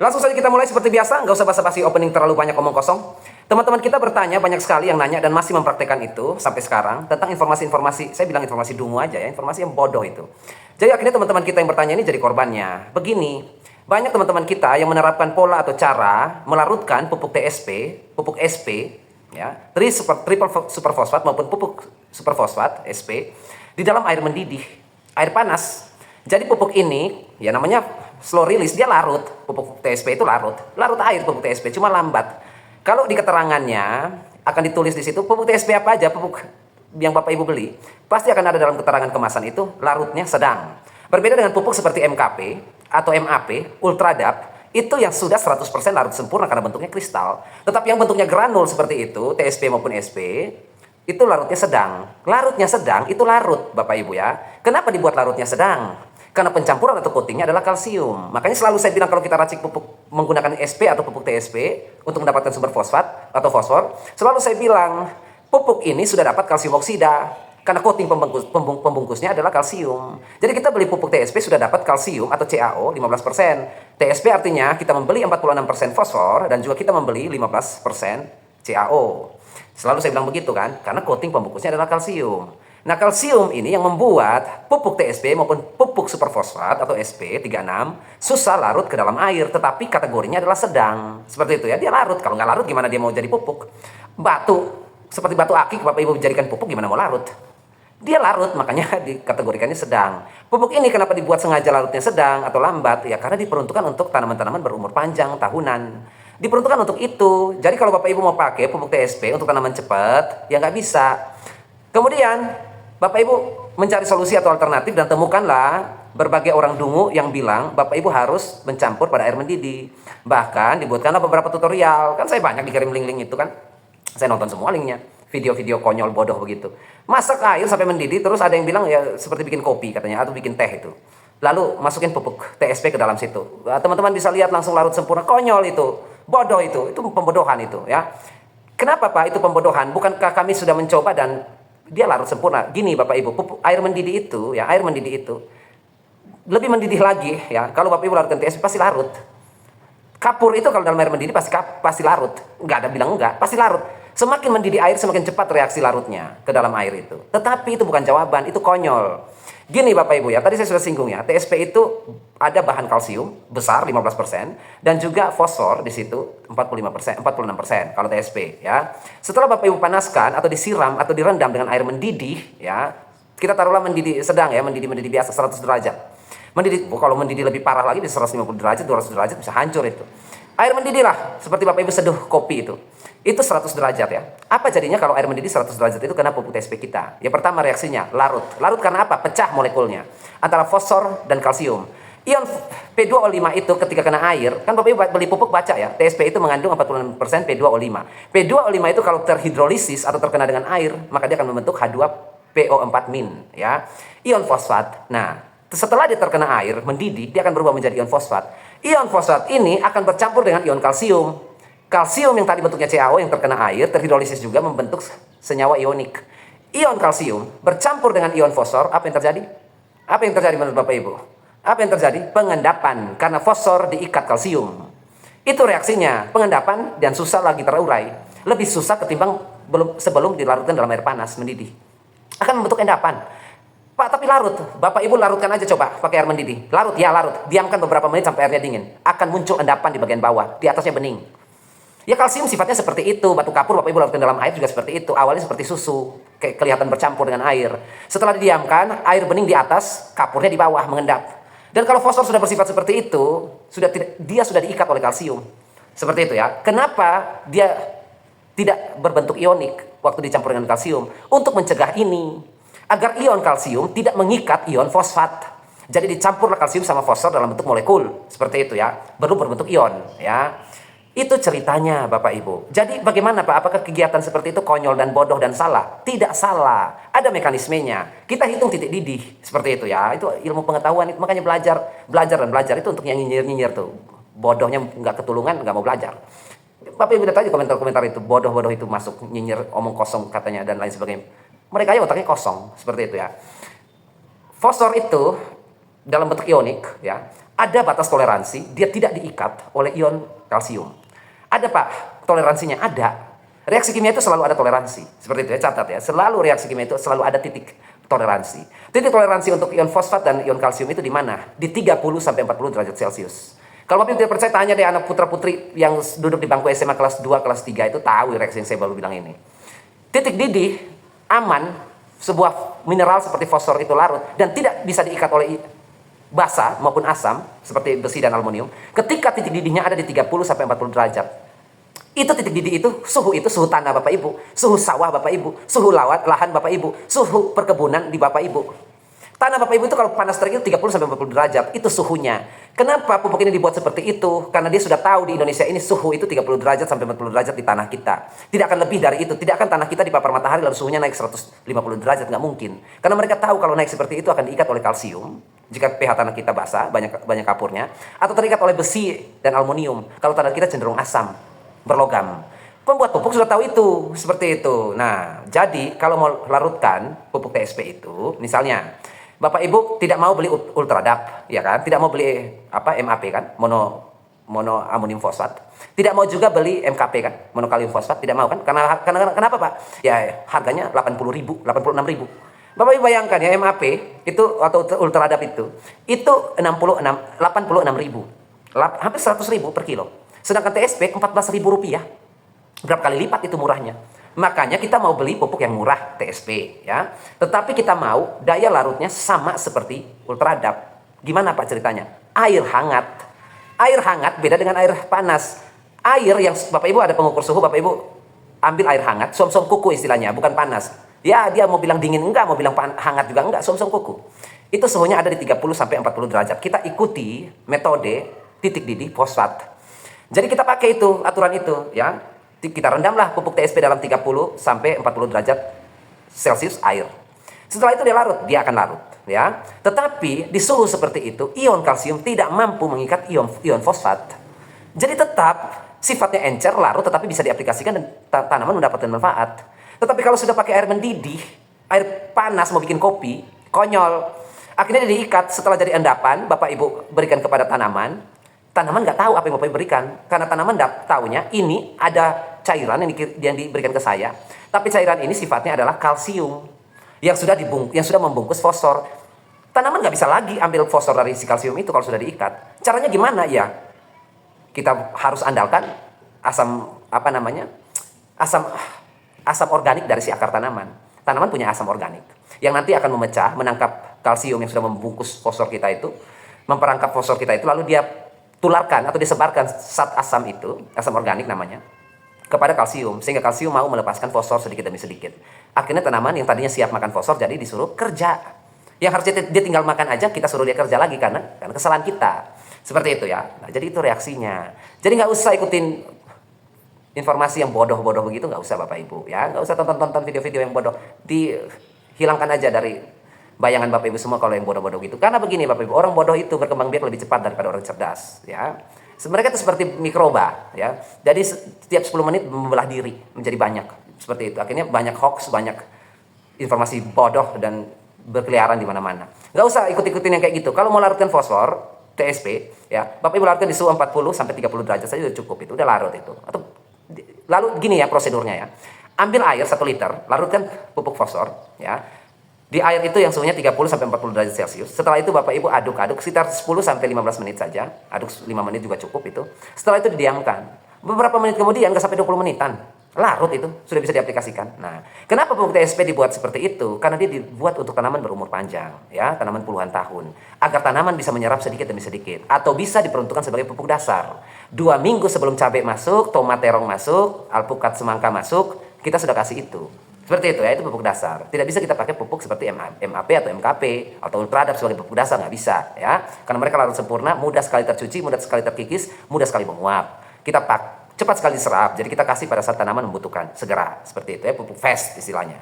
Langsung saja kita mulai seperti biasa, nggak usah basa-basi opening terlalu banyak omong kosong. Teman-teman kita bertanya, banyak sekali yang nanya dan masih mempraktekkan itu sampai sekarang tentang informasi-informasi, saya bilang informasi dungu aja ya, informasi yang bodoh itu. Jadi akhirnya teman-teman kita yang bertanya ini jadi korbannya. Begini, banyak teman-teman kita yang menerapkan pola atau cara melarutkan pupuk TSP, pupuk SP, ya, triple superfosfat maupun pupuk superfosfat SP di dalam air mendidih, air panas. Jadi pupuk ini, ya namanya slow release, dia larut. Pupuk TSP itu larut air pupuk TSP, cuma lambat. Kalau di keterangannya akan ditulis di situ pupuk TSP apa aja, pupuk yang Bapak Ibu beli, pasti akan ada dalam keterangan kemasan itu larutnya sedang. Berbeda dengan pupuk seperti MKP atau MAP, Ultradap, itu yang sudah 100% larut sempurna karena bentuknya kristal. Tetapi yang bentuknya granul seperti itu, TSP maupun SP, itu larutnya sedang. Larutnya sedang itu larut, Bapak Ibu ya. Kenapa dibuat larutnya sedang? Karena pencampuran atau coatingnya adalah kalsium. Makanya selalu saya bilang kalau kita racik pupuk menggunakan SP atau pupuk TSP untuk mendapatkan sumber fosfat atau fosfor, selalu saya bilang pupuk ini sudah dapat kalsium oksida. Karena coating pembungkusnya adalah kalsium. Jadi kita beli pupuk TSP sudah dapat kalsium atau CaO 15%. TSP artinya kita membeli 46% fosfor dan juga kita membeli 15% CaO. Selalu saya bilang begitu kan, karena coating pembungkusnya adalah kalsium. Nah, kalsium ini yang membuat pupuk TSP maupun pupuk superfosfat atau SP36 susah larut ke dalam air, tetapi kategorinya adalah sedang. Seperti itu ya, dia larut. Kalau nggak larut gimana dia mau jadi pupuk? Batu, seperti batu akik Bapak Ibu menjadikan pupuk gimana mau larut? Dia larut, makanya dikategorikannya sedang. Pupuk ini kenapa dibuat sengaja larutnya sedang atau lambat? Ya karena diperuntukkan untuk tanaman-tanaman berumur panjang, tahunan. Diperuntukkan untuk itu. Jadi kalau Bapak Ibu mau pakai pupuk TSP untuk tanaman cepat, ya nggak bisa. Kemudian Bapak Ibu mencari solusi atau alternatif dan temukanlah berbagai orang dungu yang bilang Bapak Ibu harus mencampur pada air mendidih. Bahkan dibuatkanlah beberapa tutorial. Kan saya banyak dikirim link-link itu kan. Saya nonton semua linknya. Video-video konyol bodoh begitu. Masak air sampai mendidih, terus ada yang bilang ya seperti bikin kopi katanya atau bikin teh itu. Lalu masukin pupuk TSP ke dalam situ. Teman-teman bisa lihat langsung larut sempurna. Konyol itu. Bodoh itu pembodohan itu ya. Kenapa Pak itu pembodohan? Bukankah kami sudah mencoba dan dia larut sempurna. Gini Bapak Ibu, pupuk air mendidih itu, ya air mendidih itu lebih mendidih lagi ya. Kalau Bapak Ibu larutkan TSP pasti larut. Kapur itu kalau dalam air mendidih pasti larut. Enggak ada bilang enggak, pasti larut. Semakin mendidih air semakin cepat reaksi larutnya ke dalam air itu. Tetapi itu bukan jawaban, itu konyol. Gini Bapak Ibu ya, tadi saya sudah singgung ya, TSP itu ada bahan kalsium besar 15% dan juga fosfor di situ 46% kalau TSP ya. Setelah Bapak Ibu panaskan atau disiram atau direndam dengan air mendidih ya. Kita taruhlah mendidih sedang ya, mendidih biasa 100 derajat. Mendidih kalau mendidih lebih parah lagi bisa 150 derajat, 200 derajat bisa hancur itu. Air mendidih lah, seperti Bapak Ibu seduh kopi itu. Itu 100 derajat ya. Apa jadinya kalau air mendidih 100 derajat itu kena pupuk TSP kita? Yang pertama reaksinya larut. Larut karena apa? Pecah molekulnya antara fosfor dan kalsium. Ion P2O5 itu ketika kena air, kan Bapak Ibu beli pupuk baca ya, TSP itu mengandung 46% P2O5. P2O5 itu kalau terhidrolisis atau terkena dengan air, maka dia akan membentuk H2PO4- ya. Ion fosfat. Nah, setelah dia terkena air, mendidih, dia akan berubah menjadi ion fosfat. Ion fosfat ini akan bercampur dengan ion kalsium. Kalsium yang tadi bentuknya CaO yang terkena air, terhidrolisis juga membentuk senyawa ionik. Ion kalsium bercampur dengan ion fosfor, apa yang terjadi? Apa yang terjadi menurut Bapak Ibu? Apa yang terjadi? Pengendapan, karena fosfor diikat kalsium. Itu reaksinya, pengendapan dan susah lagi terurai. Lebih susah ketimbang sebelum dilarutkan dalam air panas, mendidih. Akan membentuk endapan. Pak, tapi larut. Bapak Ibu larutkan aja coba pakai air mendidih. Larut, ya larut. Diamkan beberapa menit sampai airnya dingin. Akan muncul endapan di bagian bawah, di atasnya bening. Ya kalsium sifatnya seperti itu. Batu kapur Bapak Ibu larutkan dalam air juga seperti itu. Awalnya seperti susu, kayak kelihatan bercampur dengan air. Setelah didiamkan, air bening di atas, kapurnya di bawah mengendap. Dan kalau fosfor sudah bersifat seperti itu, dia sudah diikat oleh kalsium. Seperti itu ya. Kenapa dia tidak berbentuk ionik waktu dicampur dengan kalsium? Untuk mencegah ini, agar ion kalsium tidak mengikat ion fosfat. Jadi dicampurlah kalsium sama fosfor dalam bentuk molekul. Seperti itu ya. Baru berbentuk ion ya. Itu ceritanya Bapak Ibu. Jadi bagaimana Pak? Apakah kegiatan seperti itu konyol dan bodoh dan salah? Tidak salah. Ada mekanismenya. Kita hitung titik didih. Seperti itu ya. Itu ilmu pengetahuan. Makanya belajar itu untuk yang nyinyir-nyinyir tuh. Bodohnya nggak ketulungan, nggak mau belajar. Bapak Ibu lihat aja komentar-komentar itu. Bodoh-bodoh itu masuk. Nyinyir, omong kosong katanya dan lain sebagainya. Mereka aja otaknya kosong. Seperti itu ya. Fosfor itu dalam bentuk ionik ya Ada batas toleransi, dia tidak diikat oleh ion kalsium. Ada Pak, toleransinya ada. Reaksi kimia itu selalu ada toleransi. Seperti itu ya, catat ya. Selalu reaksi kimia itu selalu ada titik toleransi. Titik toleransi untuk ion fosfat dan ion kalsium itu di mana? Di 30 sampai 40 derajat Celcius. Kalau Bapak tidak percaya, tanya deh anak putra-putri yang duduk di bangku SMA kelas 2, kelas 3 itu tahu reaksi yang saya baru bilang ini. Titik didih, aman, sebuah mineral seperti fosfor itu larut dan tidak bisa diikat oleh basa maupun asam seperti besi dan aluminium. Ketika titik didihnya ada di 30 sampai 40 derajat. Itu titik didih itu suhu tanah Bapak Ibu, suhu sawah Bapak Ibu, suhu lahan Bapak Ibu, suhu perkebunan di Bapak Ibu. Tanah Bapak Ibu itu kalau panas terik itu 30 sampai 40 derajat, itu suhunya. Kenapa pupuk ini dibuat seperti itu? Karena dia sudah tahu di Indonesia ini suhu itu 30 derajat sampai 40 derajat di tanah kita. Tidak akan lebih dari itu. Tidak akan tanah kita dipapar matahari lalu suhunya naik 150 derajat, nggak mungkin. Karena mereka tahu kalau naik seperti itu akan diikat oleh kalsium. Jika pH tanah kita basah, banyak kapurnya, atau terikat oleh besi dan aluminium. Kalau tanah kita cenderung asam, berlogam. Pembuat pupuk sudah tahu itu, seperti itu. Nah, jadi kalau mau larutkan pupuk TSP itu, misalnya Bapak Ibu tidak mau beli Ultradap, ya kan? Tidak mau beli MAP kan? Mono amonium fosfat. Tidak mau juga beli MKP kan? Monokalium fosfat, tidak mau kan? Karena kenapa, Pak? Ya, harganya 80.000, 86.000. Bapak Ibu bayangkan ya, MAP itu atau Ultradap itu 86.000, hampir 100.000 per kilo. Sedangkan TSP 14.000 rupiah. Berapa kali lipat itu murahnya. Makanya kita mau beli pupuk yang murah TSP ya. Tetapi kita mau daya larutnya sama seperti Ultradap. Gimana Pak ceritanya? Air hangat. Air hangat beda dengan air panas. Air yang Bapak Ibu ada pengukur suhu, Bapak Ibu ambil air hangat, som-som kuku istilahnya, bukan panas. Ya, dia mau bilang dingin enggak, mau bilang hangat juga enggak, som-som kuku. Itu suhunya ada di 30 sampai 40 derajat. Kita ikuti metode titik didih fosfat. Jadi kita pakai itu, aturan itu ya. Kita rendamlah pupuk TSP dalam 30 sampai 40 derajat Celcius air. Setelah itu dia akan larut ya. Tetapi di suhu seperti itu, ion kalsium tidak mampu mengikat ion fosfat. Jadi tetap sifatnya encer, larut, tetapi bisa diaplikasikan dan tanaman mendapatkan manfaat. Tetapi kalau sudah pakai air mendidih, air panas mau bikin kopi, konyol. Akhirnya diikat setelah jadi endapan, Bapak Ibu berikan kepada tanaman. Tanaman nggak tahu apa yang Bapak Ibu berikan. Karena tanaman taunya ini ada cairan yang diberikan ke saya. Tapi cairan ini sifatnya adalah kalsium yang sudah membungkus fosfor. Tanaman nggak bisa lagi ambil fosfor dari si kalsium itu kalau sudah diikat. Caranya gimana ya? Kita harus andalkan asam organik dari si akar tanaman. Tanaman punya asam organik yang nanti akan menangkap kalsium yang sudah membungkus fosfor kita itu, memperangkap fosfor kita itu, lalu dia tularkan atau disebarkan zat asam itu, asam organik namanya, kepada kalsium, sehingga kalsium mau melepaskan fosfor sedikit demi sedikit. Akhirnya tanaman yang tadinya siap makan fosfor jadi disuruh kerja. Yang harusnya dia tinggal makan aja, kita suruh dia kerja lagi karena kesalahan kita. Seperti itu ya. Nah, jadi itu reaksinya. Jadi nggak usah ikutin informasi yang bodoh-bodoh begitu, nggak usah Bapak Ibu ya. Nggak usah tonton video-video yang bodoh. Dihilangkan aja dari bayangan Bapak Ibu semua kalau yang bodoh-bodoh gitu. Karena begini Bapak Ibu, orang bodoh itu berkembang biak lebih cepat daripada orang cerdas ya. Mereka itu seperti mikroba ya. Jadi setiap 10 menit membelah diri menjadi banyak. Seperti itu. Akhirnya banyak hoax, banyak informasi bodoh dan berkeliaran di mana-mana. Nggak usah ikut-ikutin yang kayak gitu. Kalau mau larutkan fosfor TSP ya, Bapak Ibu larutkan di suhu 40 sampai 30 derajat saja udah cukup itu, udah larut itu. Atau lalu gini ya prosedurnya ya. Ambil air 1 liter, larutkan pupuk fosfor ya. Di air itu yang suhunya 30 sampai 40 derajat Celcius. Setelah itu Bapak Ibu aduk-aduk sekitar 10 sampai 15 menit saja. Aduk 5 menit juga cukup itu. Setelah itu didiamkan. Beberapa menit kemudian, nggak sampai 20 menitan. Larut itu, sudah bisa diaplikasikan. Nah, kenapa pupuk TSP dibuat seperti itu? Karena dia dibuat untuk tanaman berumur panjang, ya, tanaman puluhan tahun. Agar tanaman bisa menyerap sedikit demi sedikit. Atau bisa diperuntukkan sebagai pupuk dasar. 2 minggu sebelum cabai masuk, tomat terong masuk, alpukat semangka masuk, kita sudah kasih itu. Seperti itu ya, itu pupuk dasar. Tidak bisa kita pakai pupuk seperti MAP atau MKP atau Ultradap sebagai pupuk dasar, nggak bisa ya. Karena mereka larut sempurna, mudah sekali tercuci, mudah sekali terkikis, mudah sekali menguap. Kita cepat sekali serap, jadi kita kasih pada saat tanaman membutuhkan, segera. Seperti itu ya, pupuk fast istilahnya.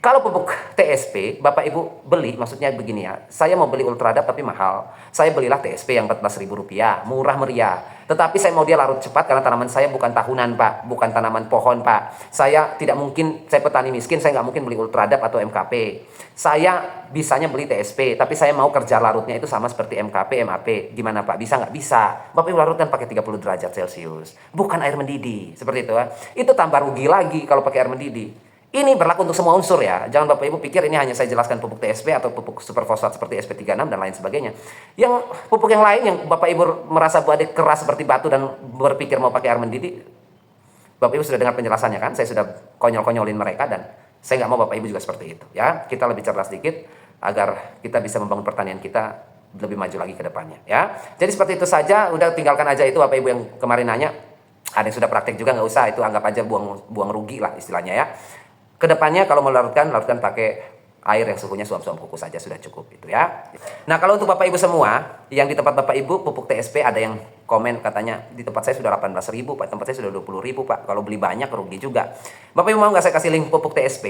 Kalau pupuk TSP, Bapak Ibu beli, maksudnya begini ya, saya mau beli Ultradap tapi mahal. Saya belilah TSP yang Rp14.000, murah meriah. Tetapi saya mau dia larut cepat karena tanaman saya bukan tahunan Pak, bukan tanaman pohon Pak. Saya tidak mungkin, saya petani miskin, saya nggak mungkin beli Ultradap atau MKP. Saya bisanya beli TSP, tapi saya mau kerja larutnya itu sama seperti MKP, MAP. Gimana Pak? Bisa nggak? Bisa. Bapak Ibu larutkan pakai 30 derajat Celcius. Bukan air mendidih. Seperti itu ya. Itu tambah rugi lagi kalau pakai air mendidih. Ini berlaku untuk semua unsur ya. Jangan Bapak Ibu pikir ini hanya saya jelaskan pupuk TSP atau pupuk superfosfat seperti SP36 dan lain sebagainya. Yang pupuk yang lain yang Bapak Ibu merasa bahwa dia keras seperti batu dan berpikir mau pakai air mendidih, Bapak Ibu sudah dengar penjelasannya kan? Saya sudah konyol-konyolin mereka dan saya nggak mau Bapak Ibu juga seperti itu ya. Kita lebih cerdas sedikit agar kita bisa membangun pertanian kita lebih maju lagi ke depannya ya. Jadi seperti itu saja, udah tinggalkan aja itu Bapak Ibu yang kemarin nanya. Ada yang sudah praktek juga nggak usah, itu anggap aja buang rugi lah istilahnya ya. Kedepannya kalau mau larutkan pakai air yang suhunya suam-suam kuku saja sudah cukup itu ya. Nah kalau untuk Bapak Ibu semua yang di tempat Bapak Ibu pupuk TSP, ada yang komen katanya di tempat saya sudah 18.000 Pak, tempat saya sudah 20.000 Pak. Kalau beli banyak rugi juga. Bapak Ibu mau nggak saya kasih link pupuk TSP?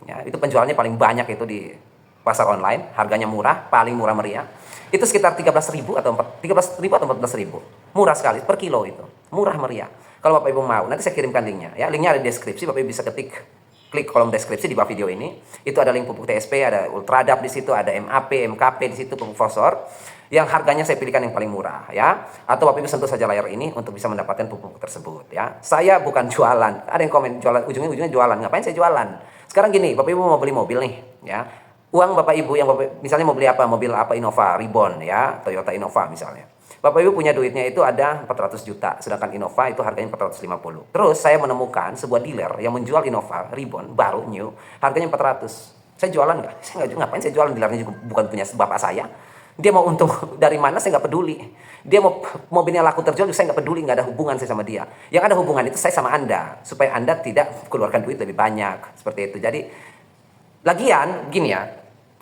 Ya, itu penjualannya paling banyak itu di pasar online, harganya murah, paling murah meriah. Itu sekitar 13.000 atau 14.000 14.000. Murah sekali per kilo itu, murah meriah. Kalau Bapak Ibu mau, nanti saya kirimkan linknya ya. Linknya ada di deskripsi, Bapak Ibu bisa klik kolom deskripsi di bawah video ini. Itu ada link pupuk TSP, ada Ultradap di situ, ada MAP, MKP di situ, pupuk fosfor. Yang harganya saya pilihkan yang paling murah ya. Atau Bapak Ibu sentuh saja layar ini untuk bisa mendapatkan pupuk tersebut ya. Saya bukan jualan. Ada yang komen jualan, ujungnya jualan. Ngapain saya jualan? Sekarang gini, Bapak Ibu mau beli mobil nih ya. Uang Bapak Ibu yang misalnya mau beli apa? Mobil apa? Innova, Reborn ya, Toyota Innova misalnya. Bapak Ibu punya duitnya itu ada 400 juta, sedangkan Innova itu harganya 450. Terus saya menemukan sebuah dealer yang menjual Innova Reborn baru new, harganya 400. Saya jualan nggak? Saya nggak, ngapain saya jualan, dealernya juga bukan punya bapak saya. Dia mau untung dari mana saya nggak peduli. Dia mau mobilnya laku terjual saya nggak peduli, nggak ada hubungan saya sama dia. Yang ada hubungan itu saya sama Anda, supaya Anda tidak keluarkan duit lebih banyak seperti itu. Jadi lagian gini ya,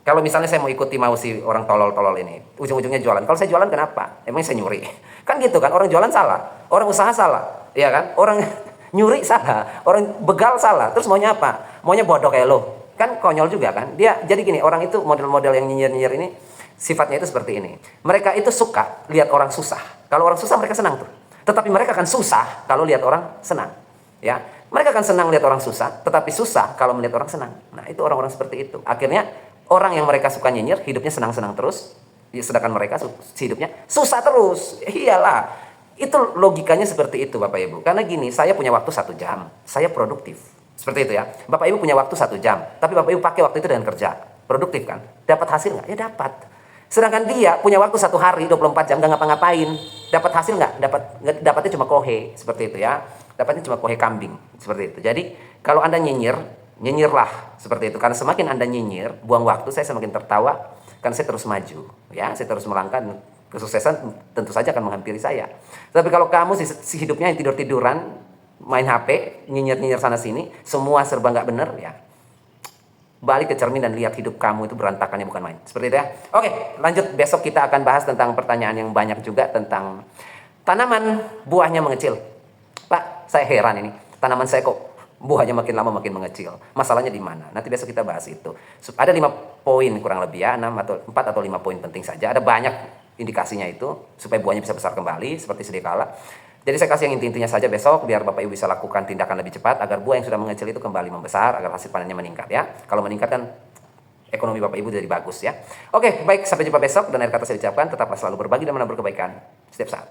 kalau misalnya saya mau ikuti mau si orang tolol-tolol ini, ujung-ujungnya jualan. Kalau saya jualan kenapa? Emangnya saya nyuri? Kan gitu kan, orang jualan salah, orang usaha salah, ya kan? Orang nyuri salah, orang begal salah. Terus maunya apa? Maunya bodoh kayak lo. Kan konyol juga kan? Dia jadi gini, orang itu model-model yang nyinyir-nyinyir ini sifatnya itu seperti ini. Mereka itu suka lihat orang susah. Kalau orang susah mereka senang tuh. Tetapi mereka akan susah kalau lihat orang senang. Ya, mereka akan senang lihat orang susah, tetapi susah kalau melihat orang senang. Nah, itu orang-orang seperti itu. Akhirnya orang yang mereka suka nyinyir, hidupnya senang-senang terus, sedangkan mereka hidupnya susah terus. Iyalah, itu logikanya seperti itu Bapak Ibu. Karena gini, saya punya waktu 1 jam, saya produktif. Seperti itu ya. Bapak Ibu punya waktu 1 jam, tapi Bapak Ibu pakai waktu itu dengan kerja. Produktif kan? Dapat hasil nggak? Ya dapat. Sedangkan dia punya waktu 1 hari, 24 jam, nggak ngapa-ngapain. Dapat hasil nggak? Dapatnya cuma kohe, seperti itu ya. Dapatnya cuma kohe kambing, seperti itu. Jadi, kalau Anda nyinyirlah seperti itu. Karena semakin Anda nyinyir, buang waktu, saya semakin tertawa, karena saya terus maju, ya, saya terus melangkah, kesuksesan tentu saja akan menghampiri saya. Tapi kalau kamu si hidupnya yang tidur-tiduran, main HP, nyinyir-nyinyir sana sini, semua serba nggak bener, ya, balik ke cermin dan lihat hidup kamu itu berantakannya bukan main. Seperti itu ya. Oke, lanjut, besok kita akan bahas tentang pertanyaan yang banyak juga tentang tanaman buahnya mengecil. Pak, saya heran ini, tanaman saya kok buahnya makin lama makin mengecil. Masalahnya di mana? Nanti besok kita bahas itu. Ada 5 poin kurang lebih ya, 4 atau 5 poin penting saja. Ada banyak indikasinya itu supaya buahnya bisa besar kembali seperti sedia kala. Jadi saya kasih yang inti-intinya saja besok biar Bapak Ibu bisa lakukan tindakan lebih cepat agar buah yang sudah mengecil itu kembali membesar, agar hasil panennya meningkat ya. Kalau meningkat kan ekonomi Bapak Ibu jadi bagus ya. Oke, baik, sampai jumpa besok dan akhir kata saya ucapkan tetaplah selalu berbagi dan menabur kebaikan setiap saat.